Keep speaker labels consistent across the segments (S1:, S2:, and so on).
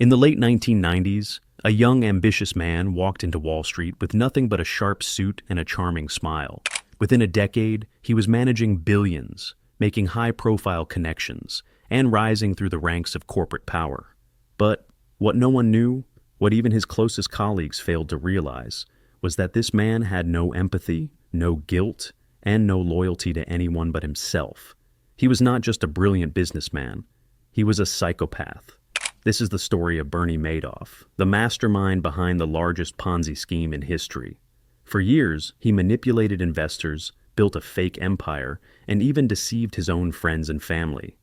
S1: In the late 1990s, a young, ambitious man walked into Wall Street with nothing but a sharp suit and a charming smile. Within a decade, he was managing billions, making high-profile connections, and rising through the ranks of corporate power. But what no one knew, what even his closest colleagues failed to realize, was that this man had no empathy, no guilt, and no loyalty to anyone but himself. He was not just a brilliant businessman, he was a psychopath. This is the story of Bernie Madoff, the mastermind behind the largest Ponzi scheme in history. For years, he manipulated investors, built a fake empire, and even deceived his own friends and family.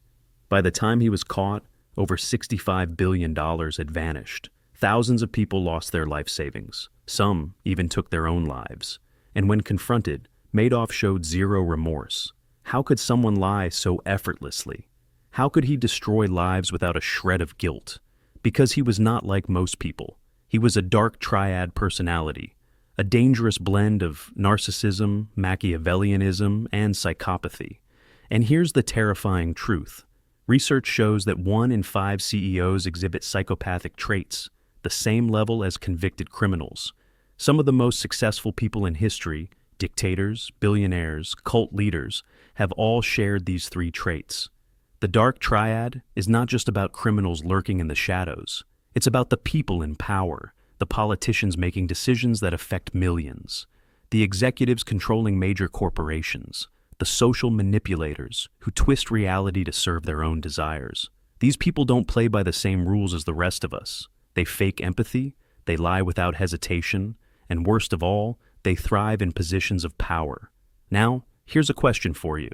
S1: By the time he was caught, over $65 billion had vanished. Thousands of people lost their life savings. Some even took their own lives. And when confronted, Madoff showed zero remorse. How could someone lie so effortlessly? How could he destroy lives without a shred of guilt? Because he was not like most people. He was a Dark Triad personality, a dangerous blend of narcissism, Machiavellianism, and psychopathy. And here's the terrifying truth. Research shows that 1 in 5 CEOs exhibit psychopathic traits, the same level as convicted criminals. Some of the most successful people in history, dictators, billionaires, cult leaders, have all shared these 3 traits. The Dark Triad is not just about criminals lurking in the shadows. It's about the people in power, the politicians making decisions that affect millions, the executives controlling major corporations, the social manipulators who twist reality to serve their own desires. These people don't play by the same rules as the rest of us. They fake empathy, they lie without hesitation, and worst of all, they thrive in positions of power. Now, here's a question for you.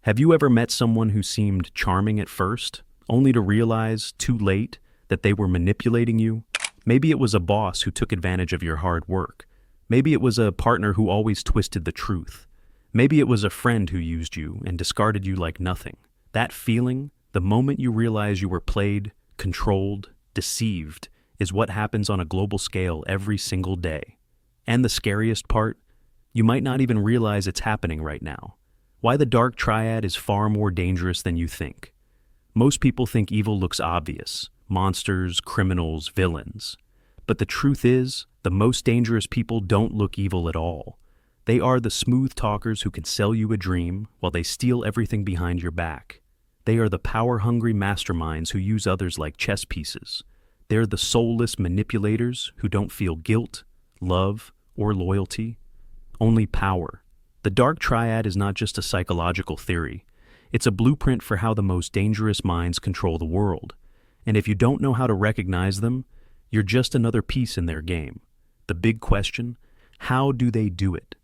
S1: Have you ever met someone who seemed charming at first, only to realize, too late, that they were manipulating you? Maybe it was a boss who took advantage of your hard work. Maybe it was a partner who always twisted the truth. Maybe it was a friend who used you and discarded you like nothing. That feeling, the moment you realize you were played, controlled, deceived, is what happens on a global scale every single day. And the scariest part, you might not even realize it's happening right now. Why the Dark Triad is far more dangerous than you think. Most people think evil looks obvious, monsters, criminals, villains. But the truth is, the most dangerous people don't look evil at all. They are the smooth talkers who can sell you a dream while they steal everything behind your back. They are the power-hungry masterminds who use others like chess pieces. They're the soulless manipulators who don't feel guilt, love, or loyalty, only power. The Dark Triad is not just a psychological theory. It's a blueprint for how the most dangerous minds control the world. And if you don't know how to recognize them, you're just another piece in their game. The big question, how do they do it?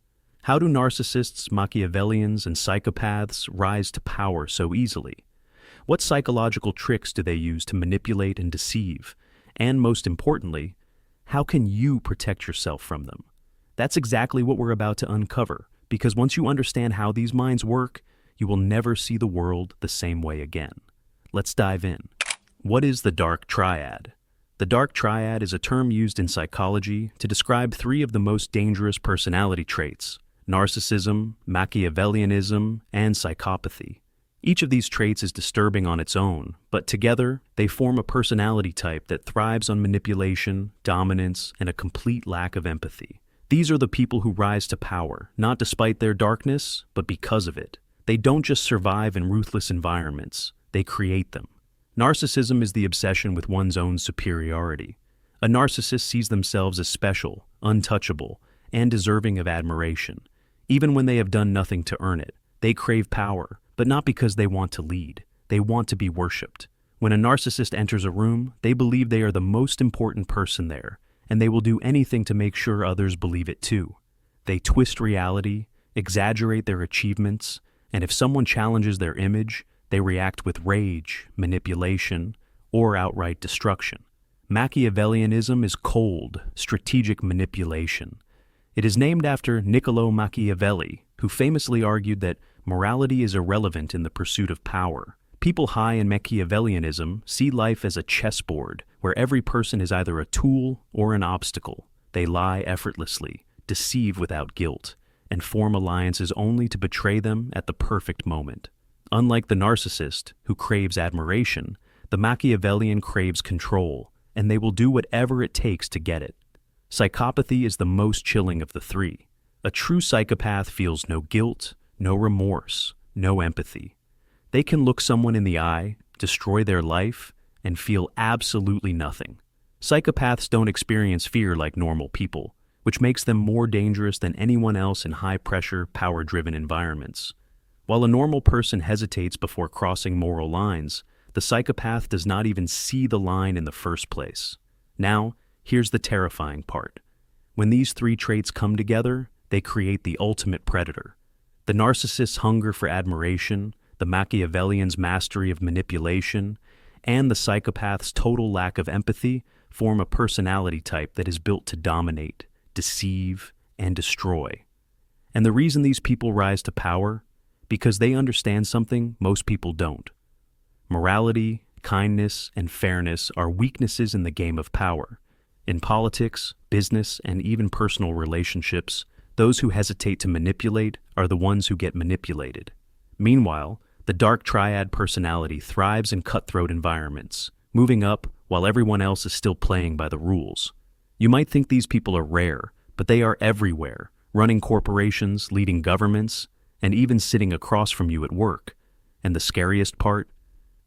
S1: How do narcissists, Machiavellians, and psychopaths rise to power so easily? What psychological tricks do they use to manipulate and deceive? And most importantly, how can you protect yourself from them? That's exactly what we're about to uncover. Because once you understand how these minds work, you will never see the world the same way again. Let's dive in. What is the Dark Triad? The Dark Triad is a term used in psychology to describe 3 of the most dangerous personality traits: narcissism, Machiavellianism, and psychopathy. Each of these traits is disturbing on its own, but together they form a personality type that thrives on manipulation, dominance, and a complete lack of empathy. These are the people who rise to power, not despite their darkness, but because of it. They don't just survive in ruthless environments, they create them. Narcissism is the obsession with one's own superiority. A narcissist sees themselves as special, untouchable, and deserving of admiration. Even when they have done nothing to earn it, they crave power, but not because they want to lead. They want to be worshipped. When a narcissist enters a room, they believe they are the most important person there, and they will do anything to make sure others believe it too. They twist reality, exaggerate their achievements, and if someone challenges their image, they react with rage, manipulation, or outright destruction. Machiavellianism is cold, strategic manipulation. It is named after Niccolo Machiavelli, who famously argued that morality is irrelevant in the pursuit of power. People high in Machiavellianism see life as a chessboard where every person is either a tool or an obstacle. They lie effortlessly, deceive without guilt, and form alliances only to betray them at the perfect moment. Unlike the narcissist, who craves admiration, the Machiavellian craves control, and they will do whatever it takes to get it. Psychopathy is the most chilling of the three. A true psychopath feels no guilt, no remorse, no empathy. They can look someone in the eye, destroy their life, and feel absolutely nothing. Psychopaths don't experience fear like normal people, which makes them more dangerous than anyone else in high-pressure, power-driven environments. While a normal person hesitates before crossing moral lines, the psychopath does not even see the line in the first place. Now, here's the terrifying part. When these three traits come together, they create the ultimate predator. The narcissist's hunger for admiration, the Machiavellian's mastery of manipulation, and the psychopath's total lack of empathy form a personality type that is built to dominate, deceive, and destroy. And the reason these people rise to power? Because they understand something most people don't. Morality, kindness, and fairness are weaknesses in the game of power. In politics, business, and even personal relationships, those who hesitate to manipulate are the ones who get manipulated. Meanwhile, the Dark Triad personality thrives in cutthroat environments, moving up while everyone else is still playing by the rules. You might think these people are rare, but they are everywhere, running corporations, leading governments, and even sitting across from you at work. And the scariest part?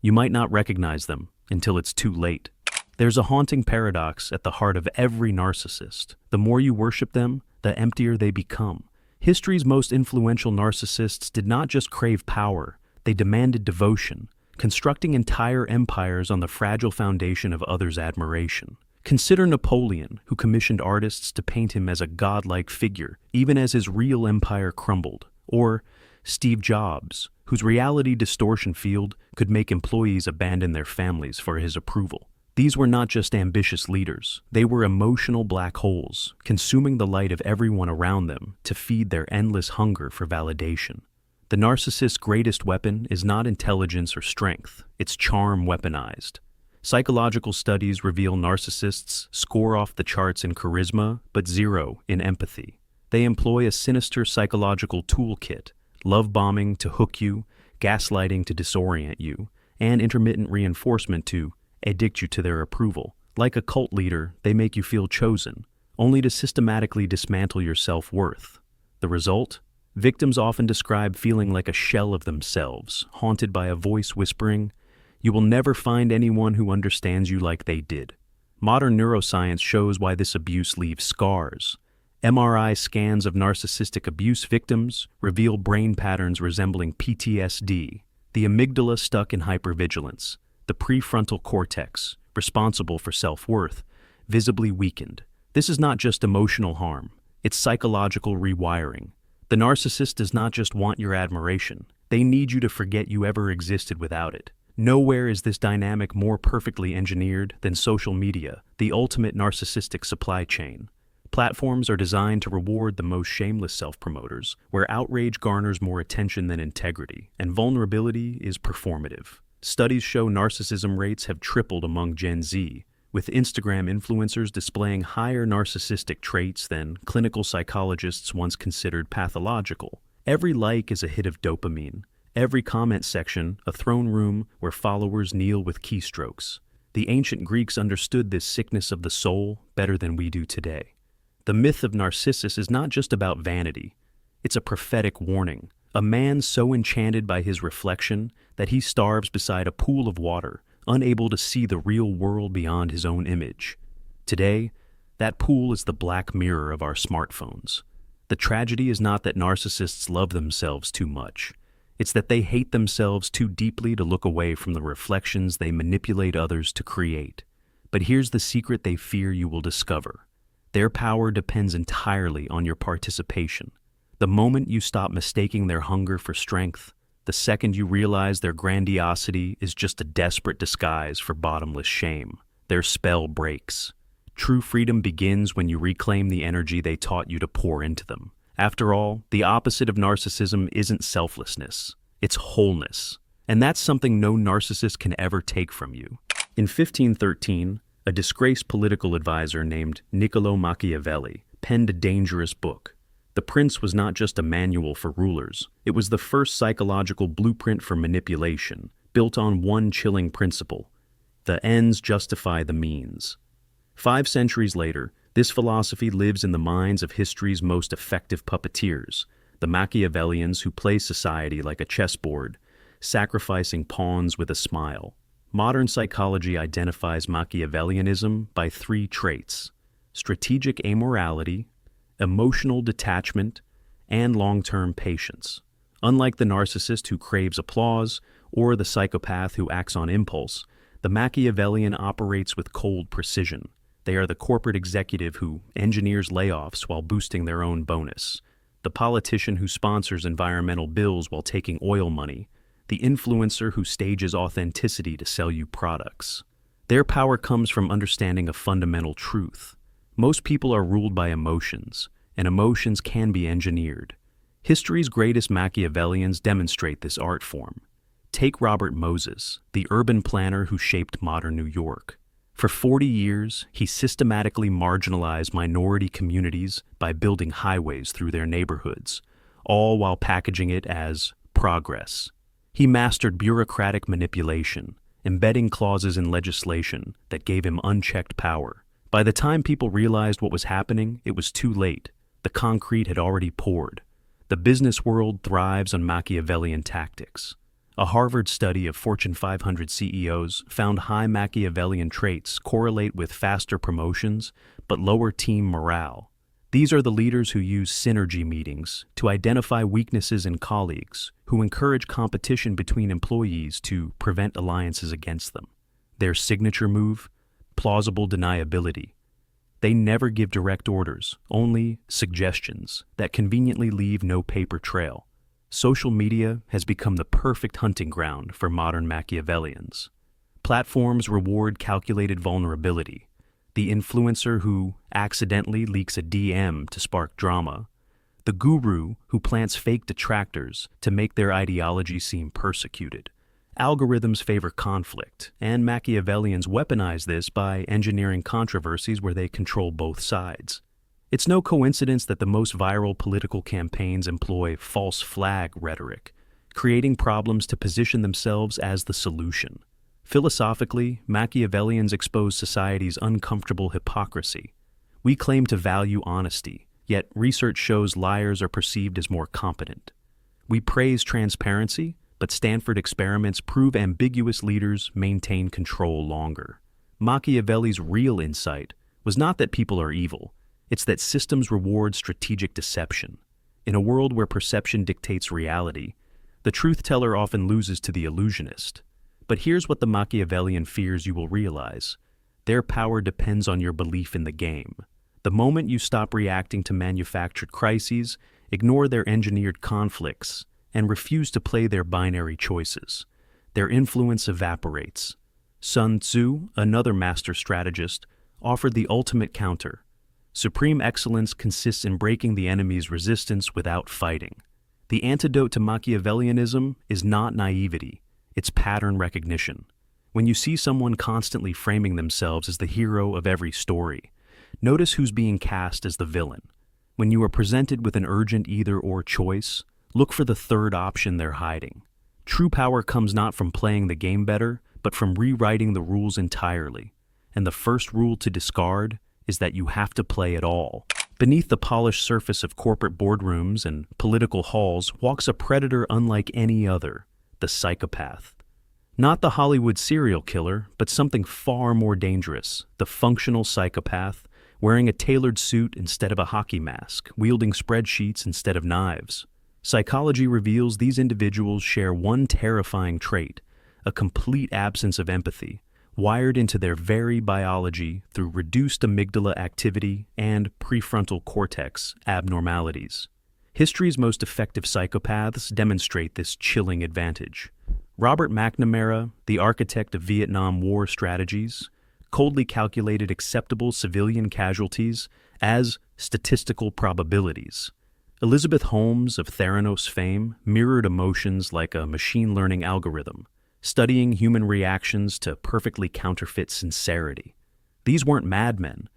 S1: You might not recognize them until it's too late. There's a haunting paradox at the heart of every narcissist. The more you worship them, the emptier they become. History's most influential narcissists did not just crave power, they demanded devotion, constructing entire empires on the fragile foundation of others' admiration. Consider Napoleon, who commissioned artists to paint him as a godlike figure, even as his real empire crumbled. Or Steve Jobs, whose reality distortion field could make employees abandon their families for his approval. These were not just ambitious leaders, they were emotional black holes, consuming the light of everyone around them to feed their endless hunger for validation. The narcissist's greatest weapon is not intelligence or strength, it's charm weaponized. Psychological studies reveal narcissists score off the charts in charisma, but zero in empathy. They employ a sinister psychological toolkit, love bombing to hook you, gaslighting to disorient you, and intermittent reinforcement to addict you to their approval. Like a cult leader, they make you feel chosen, only to systematically dismantle your self-worth. The result? Victims often describe feeling like a shell of themselves, haunted by a voice whispering, "You will never find anyone who understands you like they did." Modern neuroscience shows why this abuse leaves scars. MRI scans of narcissistic abuse victims reveal brain patterns resembling PTSD, the amygdala stuck in hypervigilance, the prefrontal cortex, responsible for self-worth, visibly weakened. This is not just emotional harm, it's psychological rewiring. The narcissist does not just want your admiration, they need you to forget you ever existed without it. Nowhere is this dynamic more perfectly engineered than social media, the ultimate narcissistic supply chain. Platforms are designed to reward the most shameless self-promoters, where outrage garners more attention than integrity, and vulnerability is performative. Studies show narcissism rates have tripled among Gen Z, with Instagram influencers displaying higher narcissistic traits than clinical psychologists once considered pathological. Every like is a hit of dopamine. Every comment section, a throne room where followers kneel with keystrokes. The ancient Greeks understood this sickness of the soul better than we do today. The myth of Narcissus is not just about vanity. It's a prophetic warning. A man so enchanted by his reflection that he starves beside a pool of water, unable to see the real world beyond his own image. Today, that pool is the black mirror of our smartphones. The tragedy is not that narcissists love themselves too much. It's that they hate themselves too deeply to look away from the reflections they manipulate others to create. But here's the secret they fear you will discover. Their power depends entirely on your participation. The moment you stop mistaking their hunger for strength, the second you realize their grandiosity is just a desperate disguise for bottomless shame, their spell breaks. True freedom begins when you reclaim the energy they taught you to pour into them. After all, the opposite of narcissism isn't selflessness, it's wholeness. And that's something no narcissist can ever take from you. In 1513, a disgraced political advisor named Niccolo Machiavelli penned a dangerous book. The Prince was not just a manual for rulers, it was the first psychological blueprint for manipulation, built on one chilling principle. The ends justify the means. 5 centuries later, this philosophy lives in the minds of history's most effective puppeteers, the Machiavellians who play society like a chessboard, sacrificing pawns with a smile. Modern psychology identifies Machiavellianism by 3 traits: strategic amorality, emotional detachment, and long-term patience. Unlike the narcissist who craves applause or the psychopath who acts on impulse, the Machiavellian operates with cold precision. They are the corporate executive who engineers layoffs while boosting their own bonus, the politician who sponsors environmental bills while taking oil money, the influencer who stages authenticity to sell you products. Their power comes from understanding a fundamental truth. Most people are ruled by emotions, and emotions can be engineered. History's greatest Machiavellians demonstrate this art form. Take Robert Moses, the urban planner who shaped modern New York. For 40 years, he systematically marginalized minority communities by building highways through their neighborhoods, all while packaging it as progress. He mastered bureaucratic manipulation, embedding clauses in legislation that gave him unchecked power. By the time people realized what was happening, it was too late. The concrete had already poured. The business world thrives on Machiavellian tactics. A Harvard study of Fortune 500 CEOs found high Machiavellian traits correlate with faster promotions but lower team morale. These are the leaders who use synergy meetings to identify weaknesses in colleagues, who encourage competition between employees to prevent alliances against them. Their signature move? Plausible deniability. They never give direct orders, only suggestions that conveniently leave no paper trail. Social media has become the perfect hunting ground for modern Machiavellians. Platforms reward calculated vulnerability. The influencer who accidentally leaks a DM to spark drama. The guru who plants fake detractors to make their ideology seem persecuted. Algorithms favor conflict, and Machiavellians weaponize this by engineering controversies where they control both sides. It's no coincidence that the most viral political campaigns employ false flag rhetoric, creating problems to position themselves as the solution. Philosophically, Machiavellians expose society's uncomfortable hypocrisy. We claim to value honesty, yet research shows liars are perceived as more competent. We praise transparency, but Stanford experiments prove ambiguous leaders maintain control longer. Machiavelli's real insight was not that people are evil, it's that systems reward strategic deception. In a world where perception dictates reality, the truth teller often loses to the illusionist. But here's what the Machiavellian fears you will realize. Their power depends on your belief in the game. The moment you stop reacting to manufactured crises, ignore their engineered conflicts, and refuse to play their binary choices, their influence evaporates. Sun Tzu, another master strategist, offered the ultimate counter. Supreme excellence consists in breaking the enemy's resistance without fighting. The antidote to Machiavellianism is not naivety, it's pattern recognition. When you see someone constantly framing themselves as the hero of every story, notice who's being cast as the villain. When you are presented with an urgent either-or choice, look for the third option they're hiding. True power comes not from playing the game better, but from rewriting the rules entirely. And the first rule to discard is that you have to play it all. Beneath the polished surface of corporate boardrooms and political halls walks a predator unlike any other, the psychopath. Not the Hollywood serial killer, but something far more dangerous, the functional psychopath, wearing a tailored suit instead of a hockey mask, wielding spreadsheets instead of knives. Psychology reveals these individuals share one terrifying trait, a complete absence of empathy, wired into their very biology through reduced amygdala activity and prefrontal cortex abnormalities. History's most effective psychopaths demonstrate this chilling advantage. Robert McNamara, the architect of Vietnam War strategies, coldly calculated acceptable civilian casualties as statistical probabilities. Elizabeth Holmes of Theranos fame mirrored emotions like a machine learning algorithm, studying human reactions to perfectly counterfeit sincerity. These weren't madmen.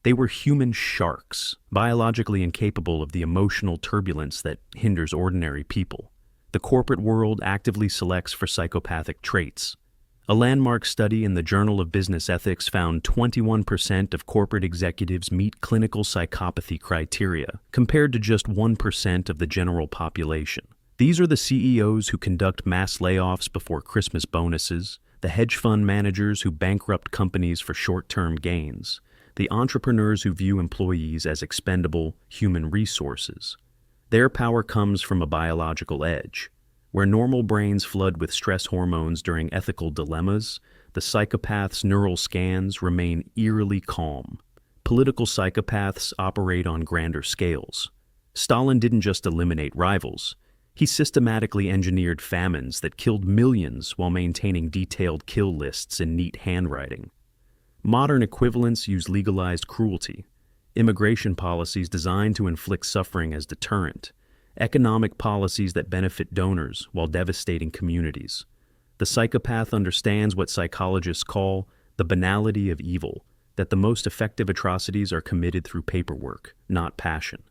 S1: They were human sharks, biologically incapable of the emotional turbulence that hinders ordinary people. The corporate world actively selects for psychopathic traits. A landmark study in the Journal of Business Ethics found 21% of corporate executives meet clinical psychopathy criteria, compared to just 1% of the general population. These are the CEOs who conduct mass layoffs before Christmas bonuses, the hedge fund managers who bankrupt companies for short-term gains, the entrepreneurs who view employees as expendable human resources. Their power comes from a biological edge. Where normal brains flood with stress hormones during ethical dilemmas, the psychopath's neural scans remain eerily calm. Political psychopaths operate on grander scales. Stalin didn't just eliminate rivals. He systematically engineered famines that killed millions while maintaining detailed kill lists in neat handwriting. Modern equivalents use legalized cruelty, immigration policies designed to inflict suffering as deterrent, economic policies that benefit donors while devastating communities. The psychopath understands what psychologists call the banality of evil, that the most effective atrocities are committed through paperwork, not passion.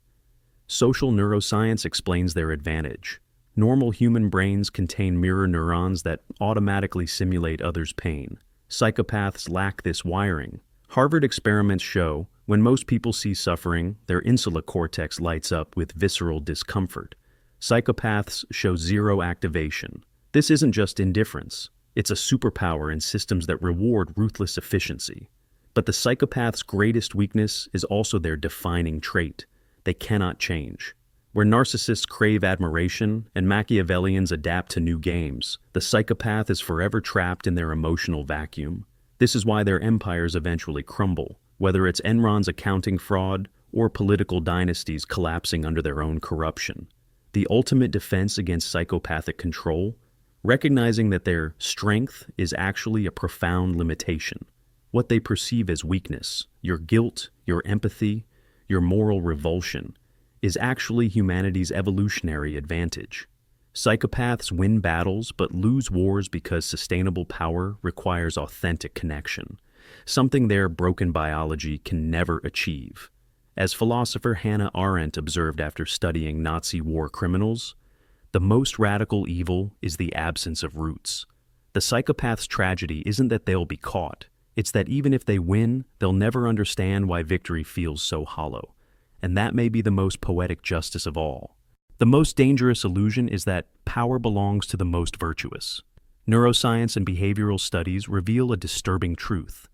S1: Social neuroscience explains their advantage. Normal human brains contain mirror neurons that automatically simulate others' pain. Psychopaths lack this wiring. Harvard experiments show when most people see suffering, their insula cortex lights up with visceral discomfort. Psychopaths show zero activation. This isn't just indifference. It's a superpower in systems that reward ruthless efficiency. But the psychopath's greatest weakness is also their defining trait. They cannot change. Where narcissists crave admiration and Machiavellians adapt to new games, the psychopath is forever trapped in their emotional vacuum. This is why their empires eventually crumble, whether it's Enron's accounting fraud or political dynasties collapsing under their own corruption. The ultimate defense against psychopathic control, recognizing that their strength is actually a profound limitation. What they perceive as weakness, your guilt, your empathy, your moral revulsion, is actually humanity's evolutionary advantage. Psychopaths win battles but lose wars because sustainable power requires authentic connection, something their broken biology can never achieve. As philosopher Hannah Arendt observed after studying Nazi war criminals, the most radical evil is the absence of roots. The psychopath's tragedy isn't that they'll be caught, it's that even if they win, they'll never understand why victory feels so hollow. And that may be the most poetic justice of all. The most dangerous illusion is that power belongs to the most virtuous. Neuroscience and behavioral studies reveal a disturbing truth.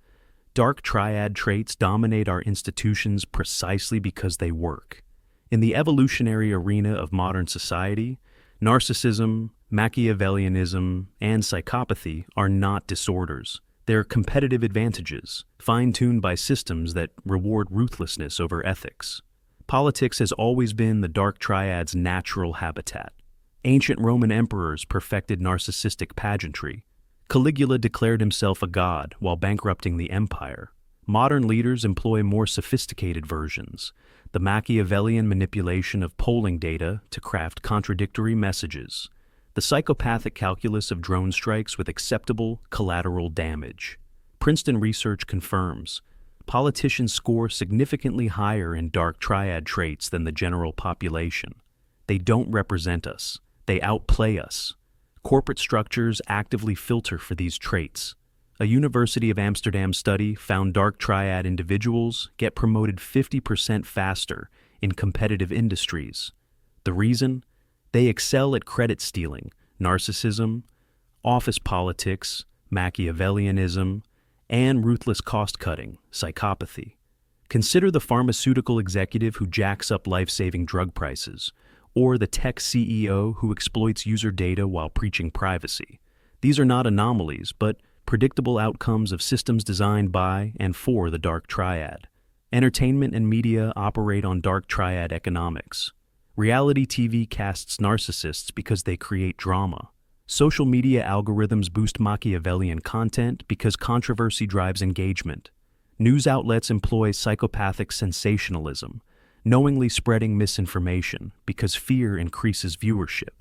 S1: Dark Triad traits dominate our institutions precisely because they work. In the evolutionary arena of modern society, narcissism, Machiavellianism, and psychopathy are not disorders. They're competitive advantages, fine-tuned by systems that reward ruthlessness over ethics. Politics has always been the Dark Triad's natural habitat. Ancient Roman emperors perfected narcissistic pageantry. Caligula declared himself a god while bankrupting the empire. Modern leaders employ more sophisticated versions, the Machiavellian manipulation of polling data to craft contradictory messages, the psychopathic calculus of drone strikes with acceptable collateral damage. Princeton research confirms politicians score significantly higher in Dark Triad traits than the general population. They don't represent us. They outplay us. Corporate structures actively filter for these traits. A University of Amsterdam study found Dark Triad individuals get promoted 50% faster in competitive industries. The reason? They excel at credit stealing, narcissism, office politics, Machiavellianism, and ruthless cost-cutting, psychopathy. Consider the pharmaceutical executive who jacks up life-saving drug prices, or the tech CEO who exploits user data while preaching privacy. These are not anomalies, but predictable outcomes of systems designed by and for the Dark Triad. Entertainment and media operate on Dark Triad economics. Reality TV casts narcissists because they create drama. Social media algorithms boost Machiavellian content because controversy drives engagement. News outlets employ psychopathic sensationalism, knowingly spreading misinformation because fear increases viewership.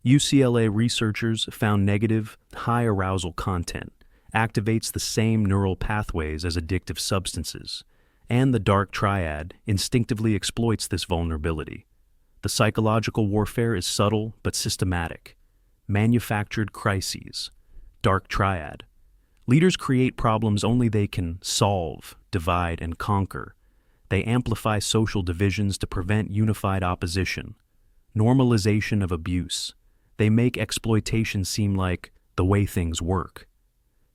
S1: UCLA researchers found negative, high-arousal content activates the same neural pathways as addictive substances, and the Dark Triad instinctively exploits this vulnerability. The psychological warfare is subtle but systematic. Manufactured crises, Dark Triad. Leaders create problems only they can solve, divide, and conquer. They amplify social divisions to prevent unified opposition. Normalization of abuse. They make exploitation seem like the way things work.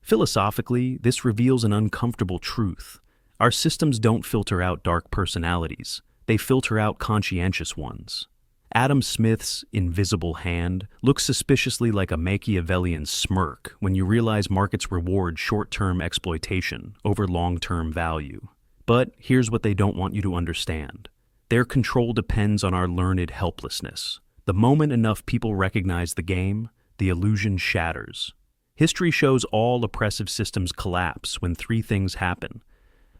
S1: Philosophically, this reveals an uncomfortable truth. Our systems don't filter out dark personalities. They filter out conscientious ones. Adam Smith's invisible hand looks suspiciously like a Machiavellian smirk when you realize markets reward short-term exploitation over long-term value. But here's what they don't want you to understand. Their control depends on our learned helplessness. The moment enough people recognize the game, the illusion shatters. History shows all oppressive systems collapse when three things happen: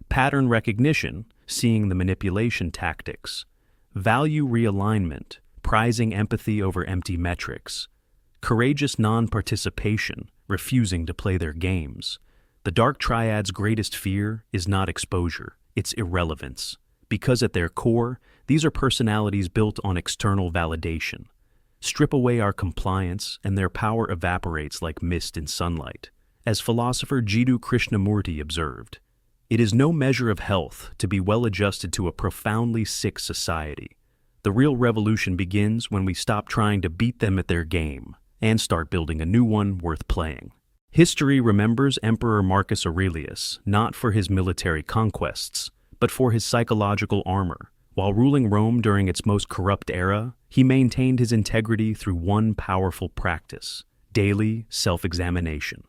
S1: pattern recognition, seeing the manipulation tactics; value realignment, prizing empathy over empty metrics; courageous non-participation, refusing to play their games. The Dark Triad's greatest fear is not exposure, it's irrelevance. Because at their core, these are personalities built on external validation. Strip away our compliance, and their power evaporates like mist in sunlight. As philosopher Jiddu Krishnamurti observed, "It is no measure of health to be well adjusted to a profoundly sick society. The real revolution begins when we stop trying to beat them at their game and start building a new one worth playing." History remembers Emperor Marcus Aurelius not for his military conquests, but for his psychological armor. While ruling Rome during its most corrupt era, he maintained his integrity through one powerful practice: daily self-examination.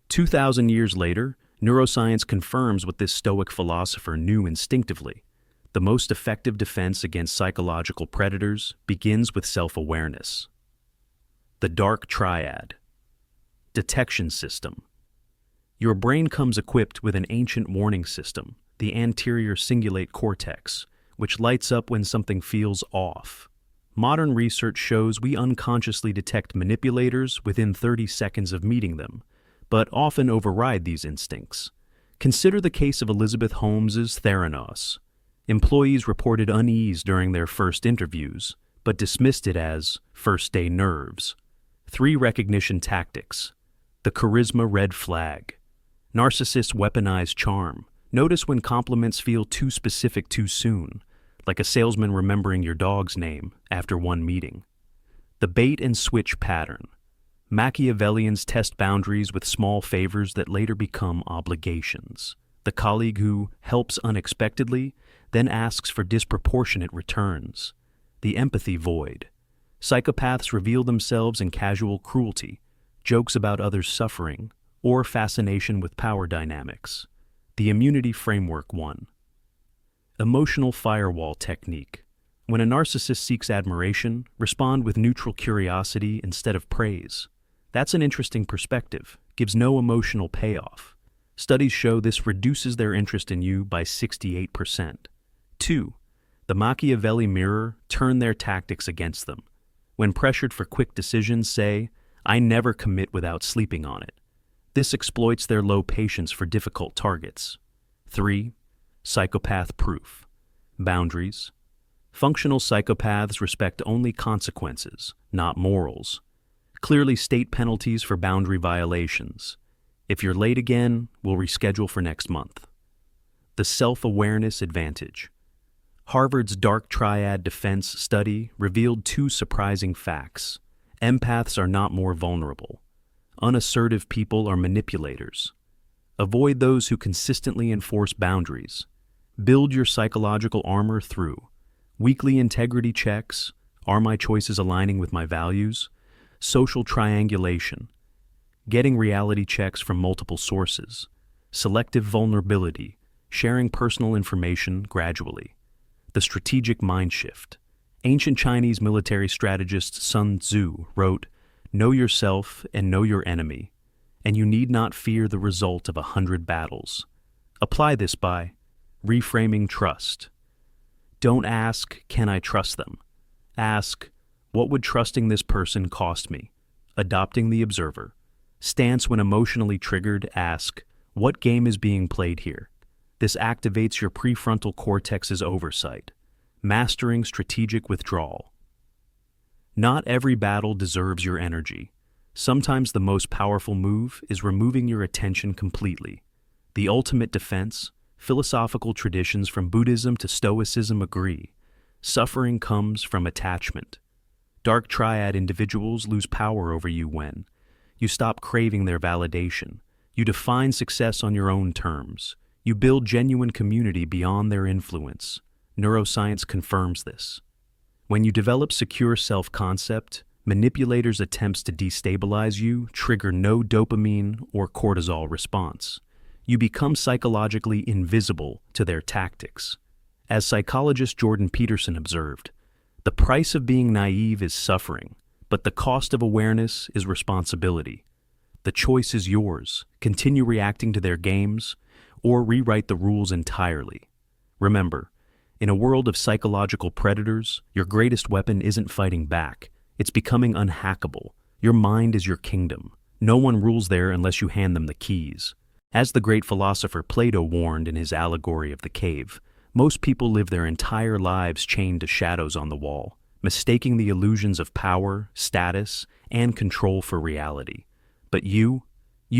S1: 2,000 years later, neuroscience confirms what this Stoic philosopher knew instinctively. The most effective defense against psychological predators begins with self-awareness. The Dark Triad. Detection system. Your brain comes equipped with an ancient warning system, the anterior cingulate cortex, which lights up when something feels off. Modern research shows we unconsciously detect manipulators within 30 seconds of meeting them, but often override these instincts. Consider the case of Elizabeth Holmes's Theranos. Employees reported unease during their first interviews, but dismissed it as first-day nerves. 3 recognition tactics. The charisma red flag. Narcissists weaponize charm. Notice when compliments feel too specific too soon, like a salesman remembering your dog's name after one meeting. The bait and switch pattern. Machiavellians test boundaries with small favors that later become obligations. The colleague who helps unexpectedly, then asks for disproportionate returns. The empathy void. Psychopaths reveal themselves in casual cruelty, jokes about others' suffering, or fascination with power dynamics. The immunity framework 1. Emotional firewall technique. When a narcissist seeks admiration, respond with neutral curiosity instead of praise. That's an interesting perspective, gives no emotional payoff. Studies show this reduces their interest in you by 68%. 2. The Machiavelli mirror, turn their tactics against them. When pressured for quick decisions, say, "I never commit without sleeping on it." This exploits their low patience for difficult targets. 3. Psychopath proof. Boundaries. Functional psychopaths respect only consequences, not morals. Clearly state penalties for boundary violations. If you're late again, we'll reschedule for next month. The self-awareness advantage. Harvard's Dark Triad defense study revealed 2 surprising facts. Empaths are not more vulnerable. Unassertive people are manipulators. Avoid those who consistently enforce boundaries. Build your psychological armor through weekly integrity checks, are my choices aligning with my values, social triangulation, getting reality checks from multiple sources, selective vulnerability, sharing personal information gradually, the strategic mind shift. Ancient Chinese military strategist Sun Tzu wrote, "Know yourself and know your enemy, and you need not fear the result of 100 battles." Apply this by reframing trust. Don't ask, "Can I trust them?" Ask, "What would trusting this person cost me?" Adopting the observer. Stance when emotionally triggered, ask, "What game is being played here?" This activates your prefrontal cortex's oversight. Mastering strategic withdrawal. Not every battle deserves your energy. Sometimes the most powerful move is removing your attention completely. The ultimate defense, philosophical traditions from Buddhism to Stoicism agree. Suffering comes from attachment. Dark Triad individuals lose power over you when you stop craving their validation. You define success on your own terms. You build genuine community beyond their influence. Neuroscience confirms this. When you develop secure self-concept, manipulators' attempts to destabilize you trigger no dopamine or cortisol response. You become psychologically invisible to their tactics. As psychologist Jordan Peterson observed, the price of being naive is suffering, but the cost of awareness is responsibility. The choice is yours. Continue reacting to their games, or rewrite the rules entirely. Remember, in a world of psychological predators, your greatest weapon isn't fighting back. It's becoming unhackable. Your mind is your kingdom. No one rules there unless you hand them the keys. As the great philosopher Plato warned in his allegory of the cave, most people live their entire lives chained to shadows on the wall, mistaking the illusions of power, status, and control for reality. But you've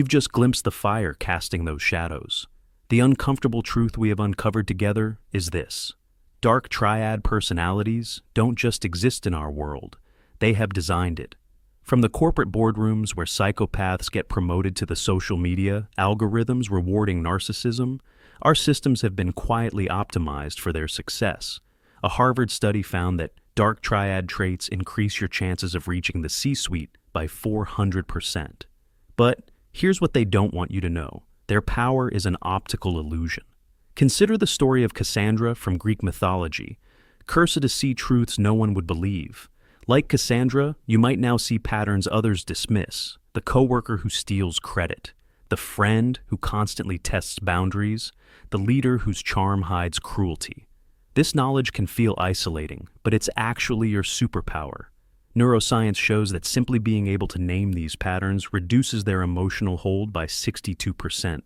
S1: just glimpsed the fire casting those shadows. The uncomfortable truth we have uncovered together is this. Dark Triad personalities don't just exist in our world. They have designed it. From the corporate boardrooms where psychopaths get promoted to the social media algorithms rewarding narcissism, our systems have been quietly optimized for their success. A Harvard study found that Dark Triad traits increase your chances of reaching the C-suite by 400%. But here's what they don't want you to know. Their power is an optical illusion. Consider the story of Cassandra from Greek mythology. Cursed to see truths no one would believe. Like Cassandra, you might now see patterns others dismiss. The coworker who steals credit. The friend who constantly tests boundaries. The leader whose charm hides cruelty. This knowledge can feel isolating, but it's actually your superpower. Neuroscience shows that simply being able to name these patterns reduces their emotional hold by 62%.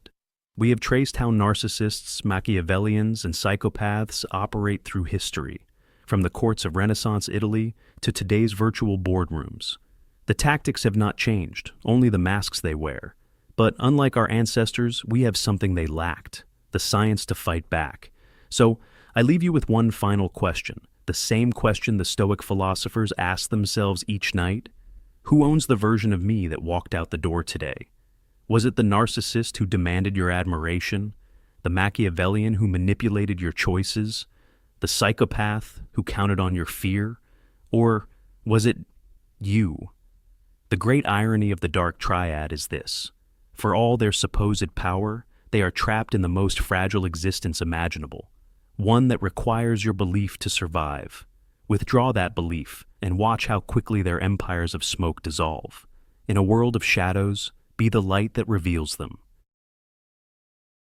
S1: We have traced how narcissists, Machiavellians, and psychopaths operate through history, from the courts of Renaissance Italy to today's virtual boardrooms. The tactics have not changed, only the masks they wear. But unlike our ancestors, we have something they lacked, the science to fight back. So, I leave you with one final question, the same question the Stoic philosophers asked themselves each night. Who owns the version of me that walked out the door today? Was it the narcissist who demanded your admiration? The Machiavellian who manipulated your choices? The psychopath who counted on your fear? Or was it you? The great irony of the Dark Triad is this. For all their supposed power, they are trapped in the most fragile existence imaginable, one that requires your belief to survive. Withdraw that belief and watch how quickly their empires of smoke dissolve. In a world of shadows, be the light that reveals them.